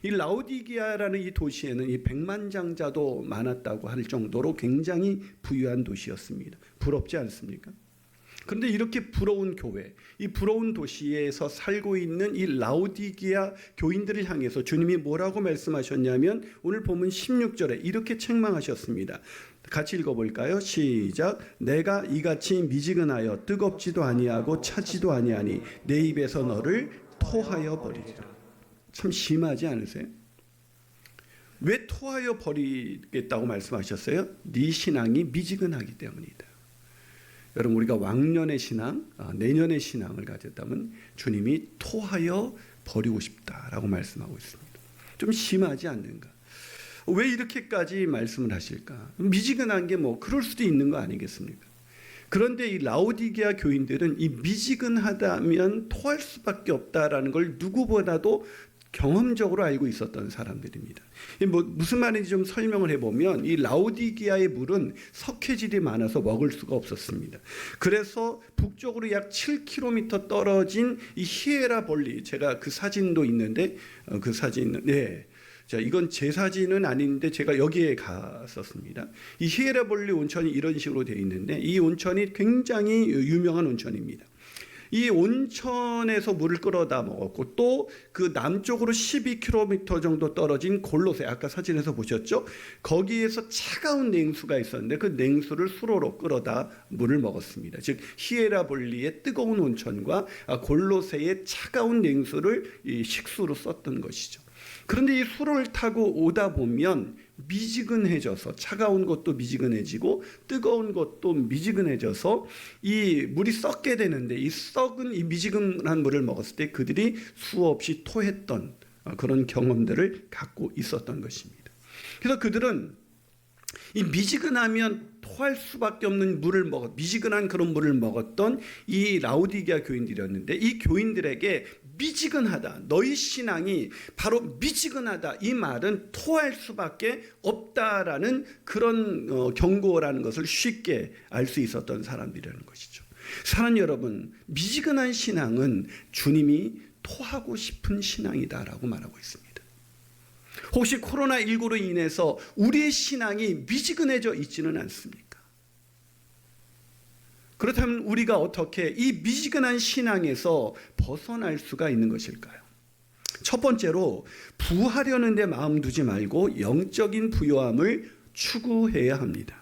이 라오디게아라는 이 도시에는 이 백만장자도 많았다고 할 정도로 굉장히 부유한 도시였습니다. 부럽지 않습니까? 그런데 이렇게 부러운 교회, 이 부러운 도시에서 살고 있는 이 라오디게아 교인들을 향해서 주님이 뭐라고 말씀하셨냐면 오늘 보면 16절에 이렇게 책망하셨습니다. 같이 읽어볼까요? 시작. 내가 이같이 미지근하여 뜨겁지도 아니하고 차지도 아니하니 내 입에서 너를 토하여 버리리라. 참 심하지 않으세요? 왜 토하여 버리겠다고 말씀하셨어요? 네 신앙이 미지근하기 때문이다. 여러분, 우리가 왕년의 신앙, 내년의 신앙을 가졌다면 주님이 토하여 버리고 싶다라고 말씀하고 있습니다. 좀 심하지 않는가? 왜 이렇게까지 말씀을 하실까? 미지근한 게 뭐 그럴 수도 있는 거 아니겠습니까? 그런데 이 라오디게아 교인들은 이 미지근하다면 토할 수밖에 없다라는 걸 누구보다도 경험적으로 알고 있었던 사람들입니다. 무슨 말인지 좀 설명을 해보면 이 라오디게아의 물은 석회질이 많아서 먹을 수가 없었습니다. 그래서 북쪽으로 약 7km 떨어진 이 히에라볼리, 제가 그 사진도 있는데 그 사진, 네. 자, 이건 제 사진은 아닌데 제가 여기에 갔었습니다. 이 히에라볼리 온천이 이런 식으로 되어 있는데 이 온천이 굉장히 유명한 온천입니다. 이 온천에서 물을 끌어다 먹었고 또 그 남쪽으로 12km 정도 떨어진 골로새, 아까 사진에서 보셨죠? 거기에서 차가운 냉수가 있었는데 그 냉수를 수로로 끌어다 물을 먹었습니다. 즉 히에라볼리의 뜨거운 온천과 골로새의 차가운 냉수를 이 식수로 썼던 것이죠. 그런데 이 수로를 타고 오다 보면 미지근해져서 차가운 것도 미지근해지고 뜨거운 것도 미지근해져서 이 물이 썩게 되는데 이 썩은 이 미지근한 물을 먹었을 때 그들이 수없이 토했던 그런 경험들을 갖고 있었던 것입니다. 그래서 그들은 이 미지근하면 토할 수밖에 없는 미지근한 그런 물을 먹었던 이 라오디게아 교인들이었는데 이 교인들에게 미지근하다, 너희 신앙이 바로 미지근하다, 이 말은 토할 수밖에 없다라는 그런 경고라는 것을 쉽게 알 수 있었던 사람들이라는 것이죠. 사랑하는 여러분, 미지근한 신앙은 주님이 토하고 싶은 신앙이다라고 말하고 있습니다. 혹시 코로나19로 인해서 우리의 신앙이 미지근해져 있지는 않습니까? 그렇다면 우리가 어떻게 이 미지근한 신앙에서 벗어날 수가 있는 것일까요? 첫 번째로 부하려는 데 마음 두지 말고 영적인 부요함을 추구해야 합니다.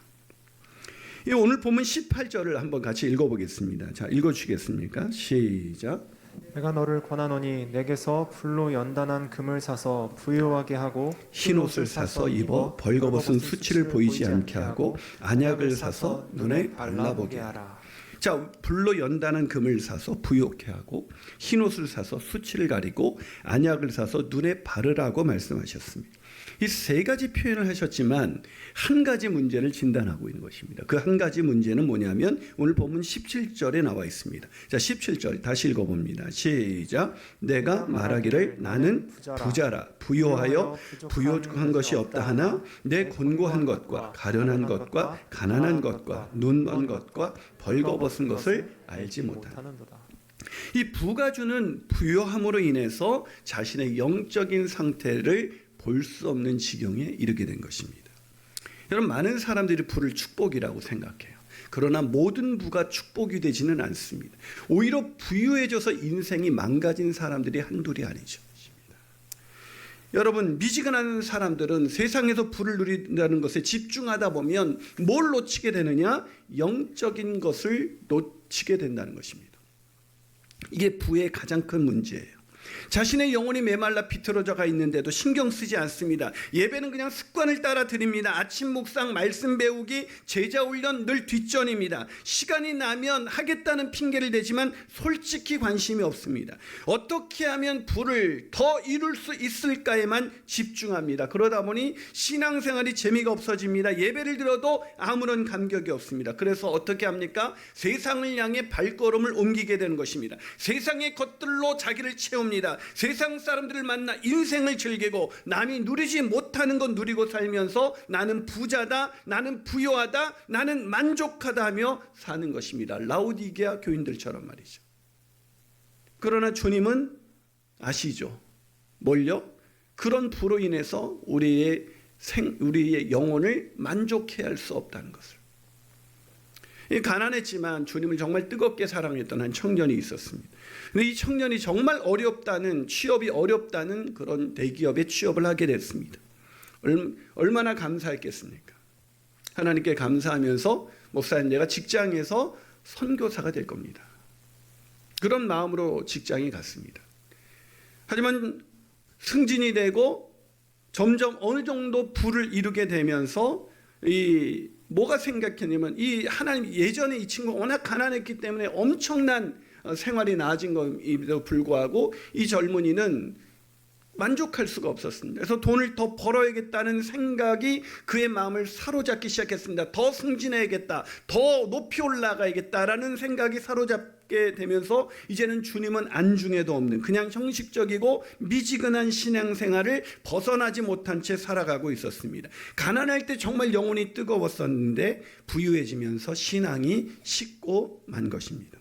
오늘 보면 18절을 한번 같이 읽어보겠습니다. 자, 읽어주시겠습니까? 시작. 내가 너를 권하노니 내게서 불로 연단한 금을 사서 부요하게 하고 흰옷을 사서 입어 벌거벗은 수치를 보이지 않게 하고 안약을 사서 눈에 발라보게 하라. 자, 불로 연단한 금을 사서 부요케 하고 흰옷을 사서 수치를 가리고 안약을 사서 눈에 바르라고 말씀하셨습니다. 이 세 가지 표현을 하셨지만 한 가지 문제를 진단하고 있는 것입니다. 그 한 가지 문제는 뭐냐면 오늘 본문 17절에 나와 있습니다. 자, 17절 다시 읽어봅니다. 시작. 내가 말하기를 나는 부자라 부요하여 부족한 것이 없다 하나 내 곤고한 것과 가련한 것과 가난한 것과 눈먼 것과 벌거벗은 것을 알지 못하는도다. 이 부가 주는 부요함으로 인해서 자신의 영적인 상태를 볼 수 없는 지경에 이르게 된 것입니다. 여러분, 많은 사람들이 부를 축복이라고 생각해요. 그러나 모든 부가 축복이 되지는 않습니다. 오히려 부유해져서 인생이 망가진 사람들이 한둘이 아니죠. 여러분, 미지근한 사람들은 세상에서 부를 누린다는 것에 집중하다 보면 뭘 놓치게 되느냐? 영적인 것을 놓치게 된다는 것입니다. 이게 부의 가장 큰 문제예요. 자신의 영혼이 메말라 비틀어져가 있는데도 신경 쓰지 않습니다. 예배는 그냥 습관을 따라 드립니다. 아침 묵상, 말씀 배우기, 제자 훈련 늘 뒷전입니다. 시간이 나면 하겠다는 핑계를 대지만 솔직히 관심이 없습니다. 어떻게 하면 부를 더 이룰 수 있을까에만 집중합니다. 그러다 보니 신앙생활이 재미가 없어집니다. 예배를 들어도 아무런 감격이 없습니다. 그래서 어떻게 합니까? 세상을 향해 발걸음을 옮기게 되는 것입니다. 세상의 것들로 자기를 채웁니다. 세상 사람들을 만나 인생을 즐기고 남이 누리지 못하는 건 누리고 살면서 나는 부자다, 나는 부요하다, 나는 만족하다 하며 사는 것입니다. 라오디게아 교인들처럼 말이죠. 그러나 주님은 아시죠? 뭘요? 그런 부로 인해서 우리의 영혼을 만족해야 할 수 없다는 것을. 가난했지만 주님을 정말 뜨겁게 사랑했던 한 청년이 있었습니다. 근데 이 청년이 정말 취업이 어렵다는 그런 대기업에 취업을 하게 됐습니다. 얼마나 감사했겠습니까? 하나님께 감사하면서 목사님, 내가 직장에서 선교사가 될 겁니다. 그런 마음으로 직장에 갔습니다. 하지만 승진이 되고 점점 어느 정도 부를 이루게 되면서 뭐가 생각했냐면 이 하나님, 예전에 이 친구가 워낙 가난했기 때문에 엄청난 생활이 나아진 것에도 불구하고 이 젊은이는 만족할 수가 없었습니다. 그래서 돈을 더 벌어야겠다는 생각이 그의 마음을 사로잡기 시작했습니다. 더 승진해야겠다, 더 높이 올라가야겠다라는 생각이 사로잡게 되면서 이제는 주님은 안중에도 없는 그냥 형식적이고 미지근한 신앙생활을 벗어나지 못한 채 살아가고 있었습니다. 가난할 때 정말 영혼이 뜨거웠었는데 부유해지면서 신앙이 식고 만 것입니다.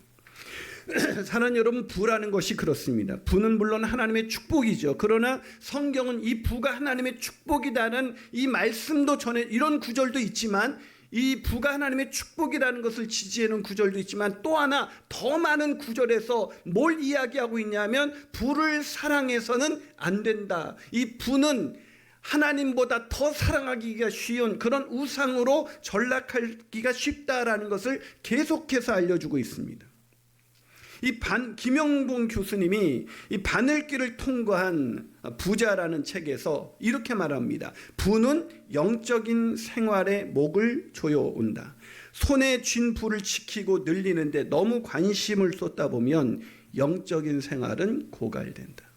사랑하는 여러분, 부라는 것이 그렇습니다. 부는 물론 하나님의 축복이죠. 그러나 성경은 이 부가 하나님의 축복이라는 이 말씀도 전에 이런 구절도 있지만, 이 부가 하나님의 축복이라는 것을 지지하는 구절도 있지만, 또 하나 더 많은 구절에서 뭘 이야기하고 있냐면 부를 사랑해서는 안 된다. 이 부는 하나님보다 더 사랑하기가 쉬운 그런 우상으로 전락하기가 쉽다라는 것을 계속해서 알려주고 있습니다. 김영봉 교수님이 이 바늘길을 통과한 부자라는 책에서 이렇게 말합니다. 부는 영적인 생활에 목을 조여온다. 손에 쥔 부를 지키고 늘리는데 너무 관심을 쏟다 보면 영적인 생활은 고갈된다.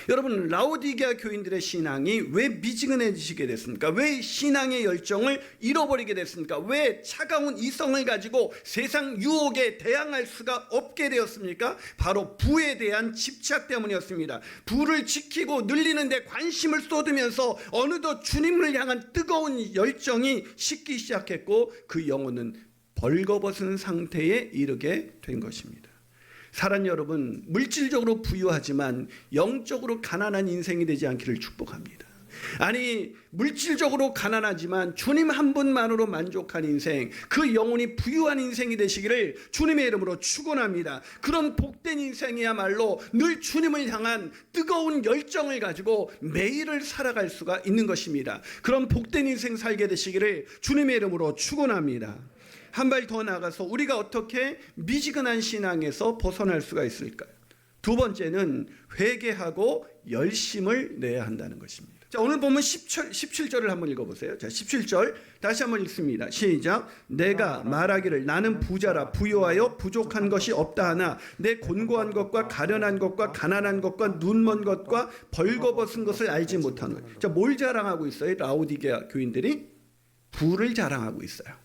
여러분, 라오디게아 교인들의 신앙이 왜 미지근해지게 됐습니까? 왜 신앙의 열정을 잃어버리게 됐습니까? 왜 차가운 이성을 가지고 세상 유혹에 대항할 수가 없게 되었습니까? 바로 부에 대한 집착 때문이었습니다. 부를 지키고 늘리는 데 관심을 쏟으면서 어느덧 주님을 향한 뜨거운 열정이 식기 시작했고 그 영혼은 벌거벗은 상태에 이르게 된 것입니다. 사랑 여러분, 물질적으로 부유하지만 영적으로 가난한 인생이 되지 않기를 축복합니다. 아니, 물질적으로 가난하지만 주님 한 분만으로 만족한 인생, 그 영혼이 부유한 인생이 되시기를 주님의 이름으로 축원합니다. 그런 복된 인생이야말로 늘 주님을 향한 뜨거운 열정을 가지고 매일을 살아갈 수가 있는 것입니다. 그런 복된 인생 살게 되시기를 주님의 이름으로 축원합니다. 한 발 더 나가서 우리가 어떻게 미지근한 신앙에서 벗어날 수가 있을까요? 두 번째는 회개하고 열심을 내야 한다는 것입니다. 자, 오늘 보면 17절을 한번 읽어보세요. 자, 17절 다시 한번 읽습니다. 시작. 내가 말하기를 나는 부자라 부유하여 부족한 것이 없다 하나 내 곤고한 것과 가련한 것과 가난한 것과 눈먼 것과 벌거벗은 것을 알지 못하노. 자, 뭘 자랑하고 있어요? 라오디게아 교인들이 부를 자랑하고 있어요.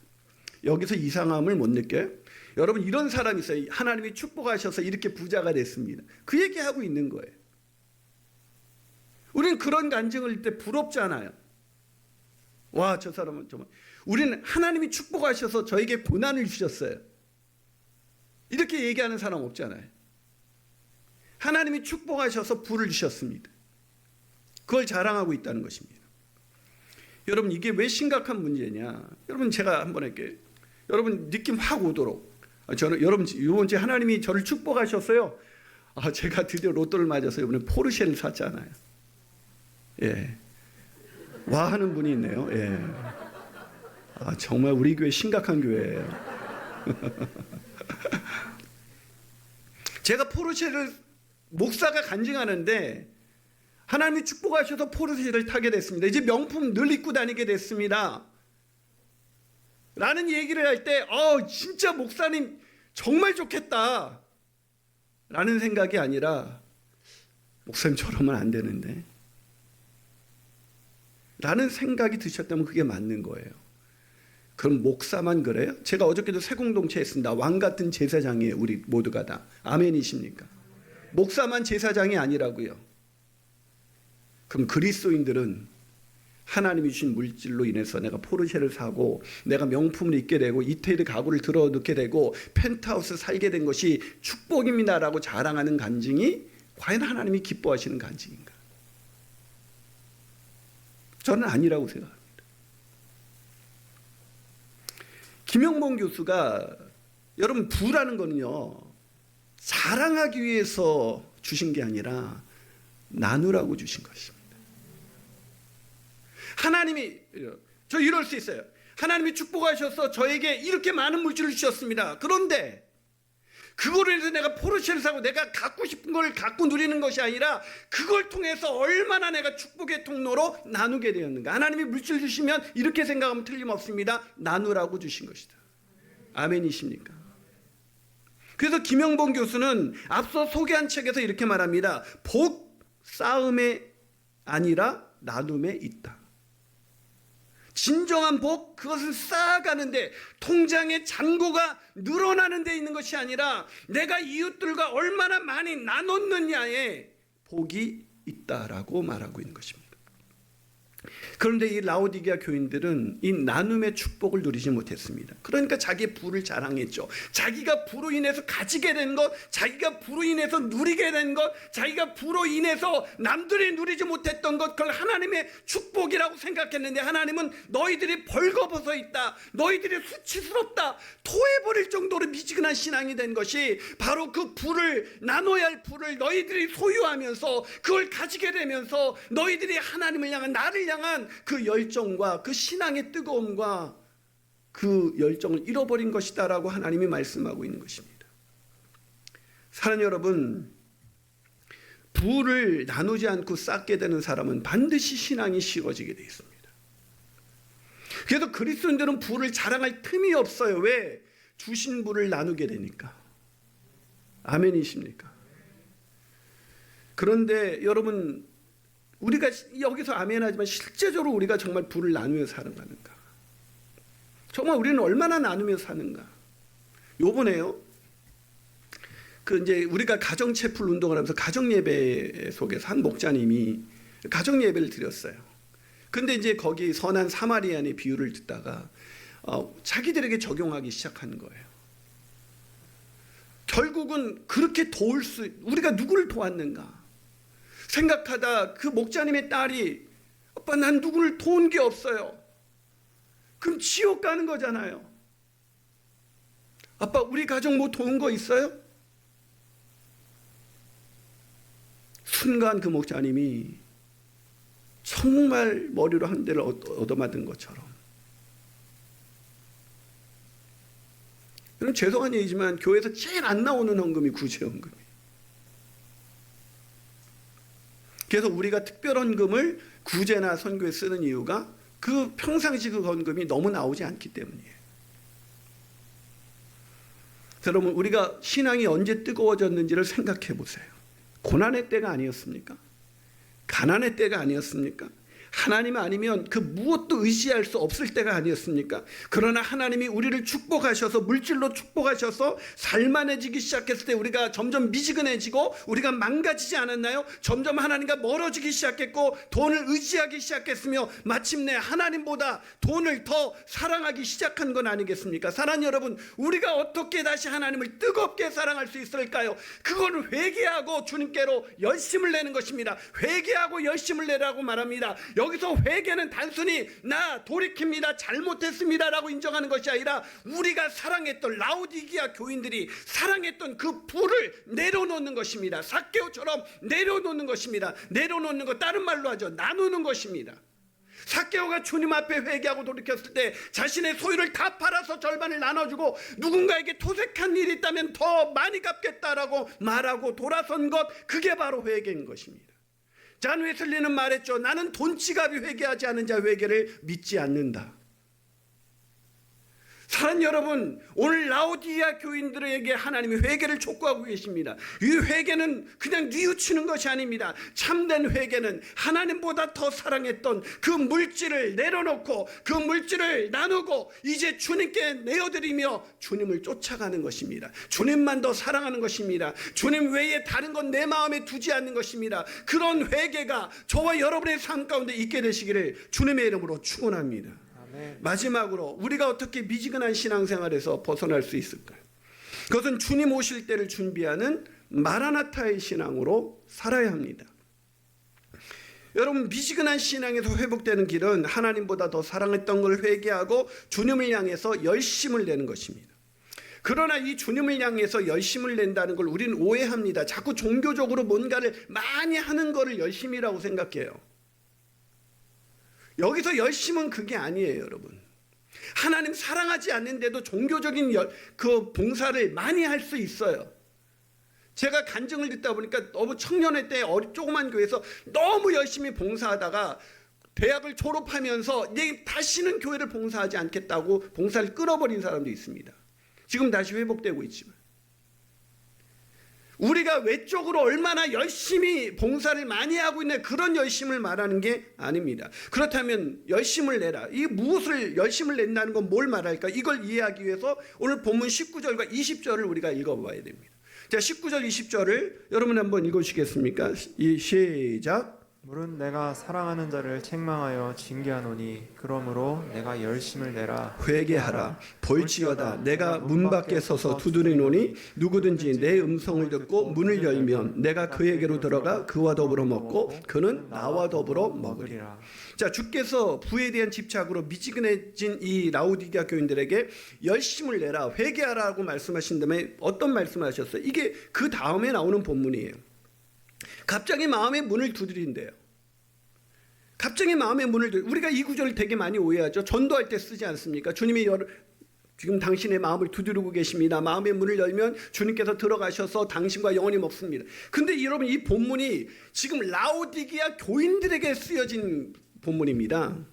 여기서 이상함을 못 느껴요? 여러분, 이런 사람이 있어요. 하나님이 축복하셔서 이렇게 부자가 됐습니다. 그 얘기하고 있는 거예요. 우리는 그런 간증을 할 때 부럽잖아요. 와, 저 사람은 정말. 우리는 하나님이 축복하셔서 저에게 고난을 주셨어요. 이렇게 얘기하는 사람 없잖아요. 하나님이 축복하셔서 부를 주셨습니다. 그걸 자랑하고 있다는 것입니다. 여러분, 이게 왜 심각한 문제냐? 여러분, 제가 한번 할게요. 여러분, 느낌 확 오도록. 저는 여러분, 이번 주에 하나님이 저를 축복하셨어요. 제가 드디어 로또를 맞아서 이번에 포르쉐를 샀잖아요. 예. 와 하는 분이 있네요. 예. 정말 우리 교회 심각한 교회예요. 제가 포르쉐를 목사가 간증하는데 하나님이 축복하셔서 포르쉐를 타게 됐습니다. 이제 명품 늘 입고 다니게 됐습니다. 라는 얘기를 할 때 진짜 목사님 정말 좋겠다 라는 생각이 아니라 목사님 저러면 안 되는데 라는 생각이 드셨다면 그게 맞는 거예요. 그럼 목사만 그래요? 제가 어저께도 새공동체 했습니다. 왕 같은 제사장이에요. 우리 모두가 다. 아멘이십니까? 목사만 제사장이 아니라고요. 그럼 그리스도인들은 하나님이 주신 물질로 인해서 내가 포르쉐를 사고 내가 명품을 입게 되고 이태리 가구를 들어 넣게 되고 펜트하우스 살게 된 것이 축복입니다라고 자랑하는 간증이 과연 하나님이 기뻐하시는 간증인가? 저는 아니라고 생각합니다. 김영봉 교수가 여러분 부라는 거는요 자랑하기 위해서 주신 게 아니라 나누라고 주신 것입니다. 하나님이 저 이럴 수 있어요. 하나님이 축복하셔서 저에게 이렇게 많은 물질을 주셨습니다. 그런데 그거로 해서 내가 포르쉐를 사고 내가 갖고 싶은 걸 갖고 누리는 것이 아니라 그걸 통해서 얼마나 내가 축복의 통로로 나누게 되었는가. 하나님이 물질 주시면 이렇게 생각하면 틀림없습니다. 나누라고 주신 것이다. 아멘이십니까? 그래서 김영봉 교수는 앞서 소개한 책에서 이렇게 말합니다. 복 쌓음에 아니라 나눔에 있다. 진정한 복, 그것은 쌓아가는데 통장의 잔고가 늘어나는 데 있는 것이 아니라 내가 이웃들과 얼마나 많이 나눴느냐에 복이 있다라고 말하고 있는 것입니다. 그런데 이 라오디게아 교인들은 이 나눔의 축복을 누리지 못했습니다. 그러니까 자기의 부를 자랑했죠. 자기가 부로 인해서 가지게 된 것, 자기가 부로 인해서 누리게 된 것, 자기가 부로 인해서 남들이 누리지 못했던 것, 그걸 하나님의 축복이라고 생각했는데 하나님은 너희들이 벌거벗어 있다, 너희들이 수치스럽다, 토해버릴 정도로 미지근한 신앙이 된 것이 바로 그 부를, 나눠야 할 부를 너희들이 소유하면서 그걸 가지게 되면서 너희들이 하나님을 향한, 나를 향한 그 열정과 그 신앙의 뜨거움과 그 열정을 잃어버린 것이다라고 하나님이 말씀하고 있는 것입니다. 사랑하는 여러분, 부를 나누지 않고 쌓게 되는 사람은 반드시 신앙이 식어지게 되어 있습니다. 그래서 그리스도인들은 부를 자랑할 틈이 없어요. 왜? 주신 부를 나누게 되니까. 아멘이십니까? 그런데 여러분, 우리가 여기서 아멘하지만 실제적으로 우리가 정말 부를 나누며 살아가는가? 정말 우리는 얼마나 나누며 사는가? 요번에요. 이제 우리가 가정 채플 운동을 하면서 가정 예배 속에서 한 목자님이 가정 예배를 드렸어요. 근데 이제 거기 선한 사마리아인의 비유를 듣다가 자기들에게 적용하기 시작하는 거예요. 결국은 그렇게 우리가 누구를 도왔는가? 생각하다 그 목자님의 딸이 아빠 난 누구를 도운 게 없어요. 그럼 지옥 가는 거잖아요. 아빠 우리 가정 뭐 도운 거 있어요? 순간 그 목자님이 정말 머리로 한 대를 얻어맞은 것처럼. 여러분 죄송한 얘기지만 교회에서 제일 안 나오는 헌금이 구제헌금이에요. 그래서 우리가 특별헌금을 구제나 선교에 쓰는 이유가 그 평상시 그 헌금이 너무 나오지 않기 때문이에요. 여러분 우리가 신앙이 언제 뜨거워졌는지를 생각해 보세요. 고난의 때가 아니었습니까? 가난의 때가 아니었습니까? 하나님 아니면 그 무엇도 의지할 수 없을 때가 아니었습니까? 그러나 하나님이 우리를 축복하셔서 물질로 축복하셔서 살만해지기 시작했을 때 우리가 점점 미지근해지고 우리가 망가지지 않았나요? 점점 하나님과 멀어지기 시작했고 돈을 의지하기 시작했으며 마침내 하나님보다 돈을 더 사랑하기 시작한 건 아니겠습니까? 사랑하는 여러분, 우리가 어떻게 다시 하나님을 뜨겁게 사랑할 수 있을까요? 그건 회개하고 주님께로 열심을 내는 것입니다. 회개하고 열심을 내라고 말합니다. 여기서 회개는 단순히 나 돌이킵니다, 잘못했습니다 라고 인정하는 것이 아니라 우리가 사랑했던 라오디게아 교인들이 사랑했던 그 부를 내려놓는 것입니다. 삭개오처럼 내려놓는 것입니다. 내려놓는 것 다른 말로 하죠. 나누는 것입니다. 삭개오가 주님 앞에 회개하고 돌이켰을 때 자신의 소유를 다 팔아서 절반을 나눠주고 누군가에게 토색한 일이 있다면 더 많이 갚겠다라고 말하고 돌아선 것, 그게 바로 회개인 것입니다. 잔 웨슬리는 말했죠. 나는 돈지갑이 회개하지 않은 자 회개를 믿지 않는다. 사랑하는 여러분, 오늘 라오디게아 교인들에게 하나님이 회개를 촉구하고 계십니다. 이 회개는 그냥 뉘우치는 것이 아닙니다. 참된 회개는 하나님보다 더 사랑했던 그 물질을 내려놓고 그 물질을 나누고 이제 주님께 내어드리며 주님을 쫓아가는 것입니다. 주님만 더 사랑하는 것입니다. 주님 외에 다른 건 내 마음에 두지 않는 것입니다. 그런 회개가 저와 여러분의 삶 가운데 있게 되시기를 주님의 이름으로 축원합니다. 마지막으로 우리가 어떻게 미지근한 신앙생활에서 벗어날 수 있을까요? 그것은 주님 오실 때를 준비하는 마라나타의 신앙으로 살아야 합니다. 여러분, 미지근한 신앙에서 회복되는 길은 하나님보다 더 사랑했던 걸 회개하고 주님을 향해서 열심을 내는 것입니다. 그러나 이 주님을 향해서 열심을 낸다는 걸 우리는 오해합니다. 자꾸 종교적으로 뭔가를 많이 하는 것을 열심이라고 생각해요. 여기서 열심은 그게 아니에요, 여러분. 하나님 사랑하지 않는데도 종교적인 그 봉사를 많이 할 수 있어요. 제가 간증을 듣다 보니까 너무 청년회 때 조그만 교회에서 너무 열심히 봉사하다가 대학을 졸업하면서 이제 다시는 교회를 봉사하지 않겠다고 봉사를 끊어버린 사람도 있습니다. 지금 다시 회복되고 있지만, 우리가 외적으로 얼마나 열심히 봉사를 많이 하고 있는 그런 열심을 말하는 게 아닙니다. 그렇다면 열심을 내라. 이 무엇을 열심을 낸다는 건 뭘 말할까? 이걸 이해하기 위해서 오늘 본문 19절과 20절을 우리가 읽어봐야 됩니다. 자, 19절 20절을 여러분 한번 읽으시겠습니까? 시작. 물은 내가 사랑하는 자를 책망하여 징계하노니 그러므로 내가 열심을 내라. 회개하라. 볼지어다 내가 문 밖에 서서 두드리노니 누구든지 내 음성을 듣고 문을 열면 내가 그에게로 들어가 그와 더불어 먹고 그는 나와 더불어 먹으리라. 자, 주께서 부에 대한 집착으로 미지근해진 이 라오디게아 교인들에게 열심을 내라, 회개하라고 말씀하신 다음에 어떤 말씀을 하셨어요? 이게 그 다음에 나오는 본문이에요. 갑자기 마음의 문을 두드린대요. 갑자기 마음의 문을 우리가 이 구절을 되게 많이 오해하죠. 전도할 때 쓰지 않습니까? 주님이 지금 당신의 마음을 두드리고 계십니다. 마음의 문을 열면 주님께서 들어가셔서 당신과 영원히 먹습니다. 근데 여러분, 이 본문이 지금 라오디게아 교인들에게 쓰여진 본문입니다.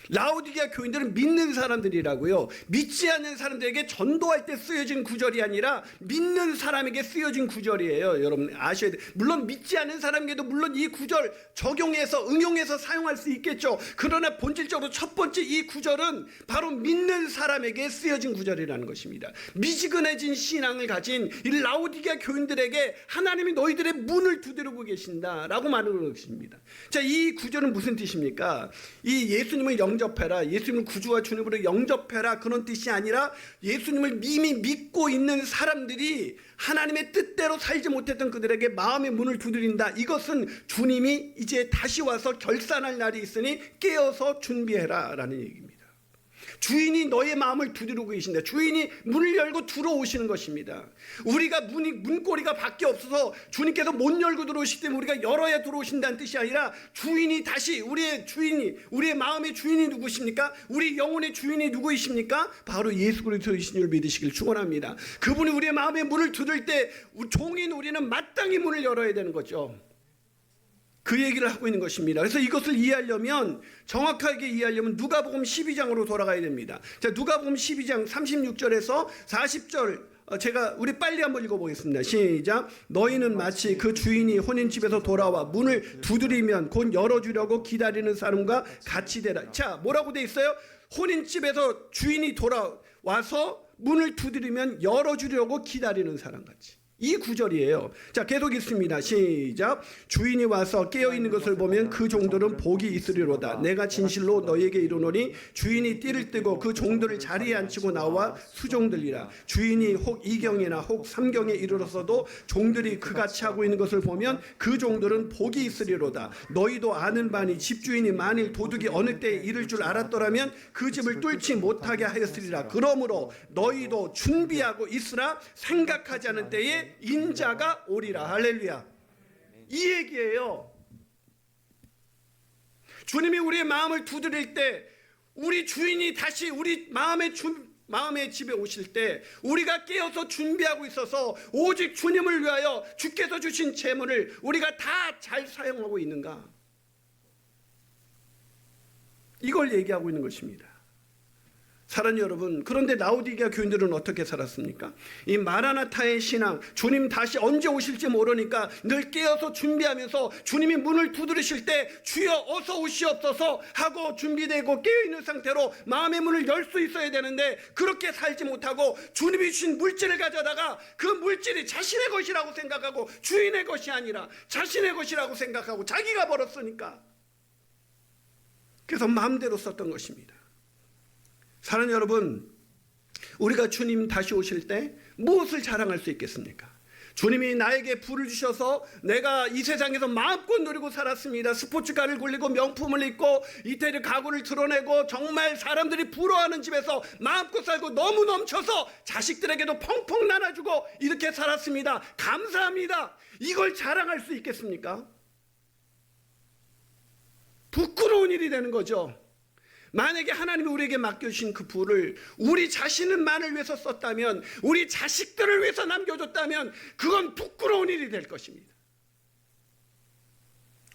라오디게아 교인들은 믿는 사람들이라고요. 믿지 않는 사람들에게 전도할 때 쓰여진 구절이 아니라 믿는 사람에게 쓰여진 구절이에요. 여러분 아셔야 돼요. 물론 믿지 않는 사람에게도 물론 이 구절 적용해서 응용해서 사용할 수 있겠죠. 그러나 본질적으로 첫 번째 이 구절은 바로 믿는 사람에게 쓰여진 구절이라는 것입니다. 미지근해진 신앙을 가진 이 라오디게아 교인들에게 하나님이 너희들의 문을 두드리고 계신다라고 말하는 것입니다. 자, 이 구절은 무슨 뜻입니까? 이 예수님을 영접해라, 예수님을 구주와 주님으로 영접해라, 그런 뜻이 아니라 예수님을 이미 믿고 있는 사람들이 하나님의 뜻대로 살지 못했던 그들에게 마음의 문을 두드린다. 이것은 주님이 이제 다시 와서 결산할 날이 있으니 깨어서 준비해라 라는 얘기입니다. 주인이 너의 마음을 두드리고 계신다. 주인이 문을 열고 들어오시는 것입니다. 우리가 문고리가 밖에 없어서 주님께서 못 열고 들어오시기 때문에 우리가 열어야 들어오신다는 뜻이 아니라 주인이 다시 우리의 마음의 주인이 누구십니까? 우리 영혼의 주인이 누구이십니까? 바로 예수 그리스도이신 줄 믿으시길 축원합니다. 그분이 우리의 마음의 문을 두들 때 종인 우리는 마땅히 문을 열어야 되는 거죠. 그 얘기를 하고 있는 것입니다. 그래서 이것을 이해하려면, 정확하게 이해하려면 누가복음 12장으로 돌아가야 됩니다. 자, 누가복음 12장 36절에서 40절 우리 빨리 한번 읽어보겠습니다. 시작. 너희는 마치 그 주인이 혼인집에서 돌아와 문을 두드리면 곧 열어주려고 기다리는 사람과 같이 되라. 자, 뭐라고 돼 있어요? 혼인집에서 주인이 돌아와서 문을 두드리면 열어주려고 기다리는 사람같이. 이 구절이에요. 자, 계속 있습니다. 시작. 주인이 와서 깨어있는 것을 보면 그 종들은 복이 있으리로다. 내가 진실로 너희에게 이르노니 주인이 띠를 뜨고 그 종들을 자리에 앉히고 나와 수종들이라. 주인이 혹 2경이나 혹 3경에 이르렀어도 종들이 그같이 하고 있는 것을 보면 그 종들은 복이 있으리로다. 너희도 아는 바니 집주인이 만일 도둑이 어느 때에 이를 줄 알았더라면 그 집을 뚫지 못하게 하였으리라. 그러므로 너희도 준비하고 있으라. 생각하지 않은 때에 인자가 오리라. 할렐루야. 이 얘기예요. 주님이 우리의 마음을 두드릴 때, 우리 주인이 다시 우리 마음의 집에 오실 때 우리가 깨어서 준비하고 있어서 오직 주님을 위하여 주께서 주신 재물을 우리가 다 잘 사용하고 있는가, 이걸 얘기하고 있는 것입니다. 사랑하는 여러분, 그런데 라오디게아 교인들은 어떻게 살았습니까? 이 마라나타의 신앙, 주님 다시 언제 오실지 모르니까 늘 깨어서 준비하면서 주님이 문을 두드리실 때 주여 어서 오시옵소서 하고 준비되고 깨어있는 상태로 마음의 문을 열 수 있어야 되는데, 그렇게 살지 못하고 주님이 주신 물질을 가져다가 그 물질이 자신의 것이라고 생각하고 주인의 것이 아니라 자신의 것이라고 생각하고 자기가 벌었으니까 그래서 마음대로 썼던 것입니다. 사랑하는 여러분, 우리가 주님 다시 오실 때 무엇을 자랑할 수 있겠습니까? 주님이 나에게 부를 주셔서 내가 이 세상에서 마음껏 누리고 살았습니다. 스포츠카를 굴리고 명품을 입고 이태리 가구를 드러내고 정말 사람들이 부러워하는 집에서 마음껏 살고 너무 넘쳐서 자식들에게도 펑펑 나눠주고 이렇게 살았습니다. 감사합니다. 이걸 자랑할 수 있겠습니까? 부끄러운 일이 되는 거죠. 만약에 하나님이 우리에게 맡겨주신 그 부를 우리 자신만을 위해서 썼다면, 우리 자식들을 위해서 남겨줬다면 그건 부끄러운 일이 될 것입니다.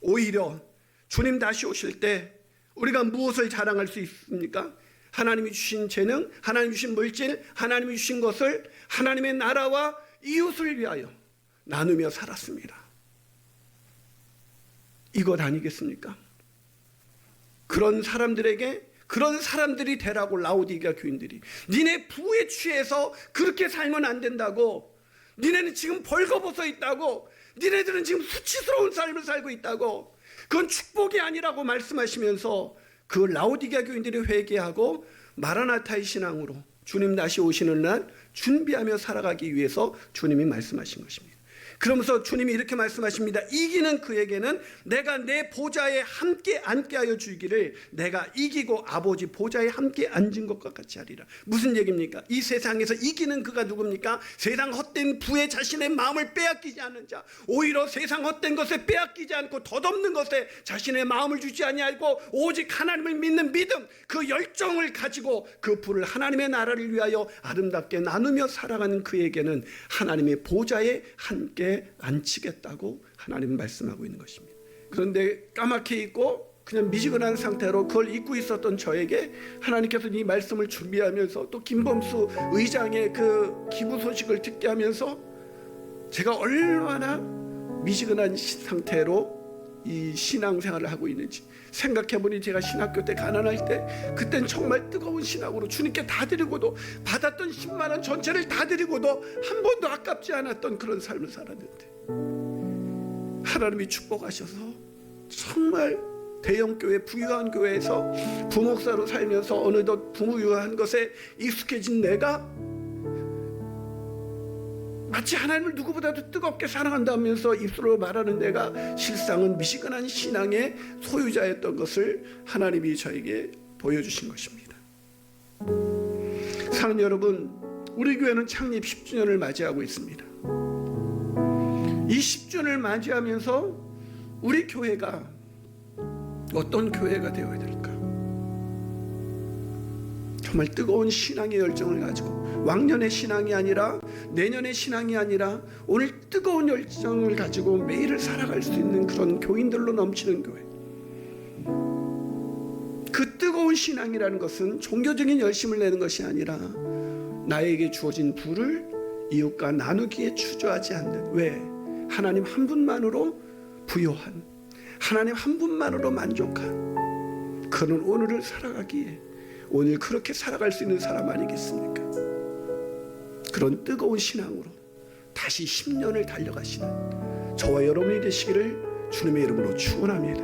오히려 주님 다시 오실 때 우리가 무엇을 자랑할 수 있습니까? 하나님이 주신 재능, 하나님이 주신 물질, 하나님이 주신 것을 하나님의 나라와 이웃을 위하여 나누며 살았습니다. 이것 아니겠습니까? 그런 사람들에게, 그런 사람들이 되라고 라오디게아 교인들이, 니네 부에 취해서 그렇게 살면 안 된다고, 니네는 지금 벌거벗어 있다고, 니네들은 지금 수치스러운 삶을 살고 있다고, 그건 축복이 아니라고 말씀하시면서 그 라오디게아 교인들이 회개하고 마라나타의 신앙으로 주님 다시 오시는 날 준비하며 살아가기 위해서 주님이 말씀하신 것입니다. 그러면서 주님이 이렇게 말씀하십니다. 이기는 그에게는 내가 내 보좌에 함께 앉게 하여 주기를, 내가 이기고 아버지 보좌에 함께 앉은 것과 같이 하리라. 무슨 얘기입니까? 이 세상에서 이기는 그가 누굽니까? 세상 헛된 부에 자신의 마음을 빼앗기지 않는 자, 오히려 세상 헛된 것에 빼앗기지 않고 덧없는 것에 자신의 마음을 주지 아니하고 오직 하나님을 믿는 믿음, 그 열정을 가지고 그 부를 하나님의 나라를 위하여 아름답게 나누며 살아가는 그에게는 하나님의 보좌에 함께 앉히겠다고 하나님은 말씀하고 있는 것입니다. 그런데 까맣게 잊고 그냥 미지근한 상태로 그걸 잊고 있었던 저에게 하나님께서 이 말씀을 준비하면서 또 김범수 의장의 그 기부 소식을 듣게 하면서 제가 얼마나 미지근한 상태로 이 신앙생활을 하고 있는지 생각해보니, 제가 신학교 때 가난할 때 그땐 정말 뜨거운 신앙으로 주님께 다 드리고도, 받았던 10만 원 전체를 다 드리고도 한 번도 아깝지 않았던 그런 삶을 살았는데, 하나님이 축복하셔서 정말 대형교회, 부유한 교회에서 부목사로 살면서 어느덧 부유한 것에 익숙해진 내가 마치 하나님을 누구보다도 뜨겁게 사랑한다면서 입술로 말하는 내가 실상은 미지근한 신앙의 소유자였던 것을 하나님이 저에게 보여주신 것입니다. 사랑하는 여러분, 우리 교회는 창립 10주년을 맞이하고 있습니다. 이 10주년을 맞이하면서 우리 교회가 어떤 교회가 되어야 될까? 정말 뜨거운 신앙의 열정을 가지고, 왕년의 신앙이 아니라, 내년의 신앙이 아니라 오늘 뜨거운 열정을 가지고 매일을 살아갈 수 있는 그런 교인들로 넘치는 교회. 그 뜨거운 신앙이라는 것은 종교적인 열심을 내는 것이 아니라 나에게 주어진 부를 이웃과 나누기에 추조하지 않는, 왜? 하나님 한 분만으로 부요한, 하나님 한 분만으로 만족한 그런 오늘을 살아가기에, 오늘 그렇게 살아갈 수 있는 사람 아니겠습니까? 그런 뜨거운 신앙으로 다시 10년을 달려가시는 저와 여러분이 되시기를 주님의 이름으로 축원합니다.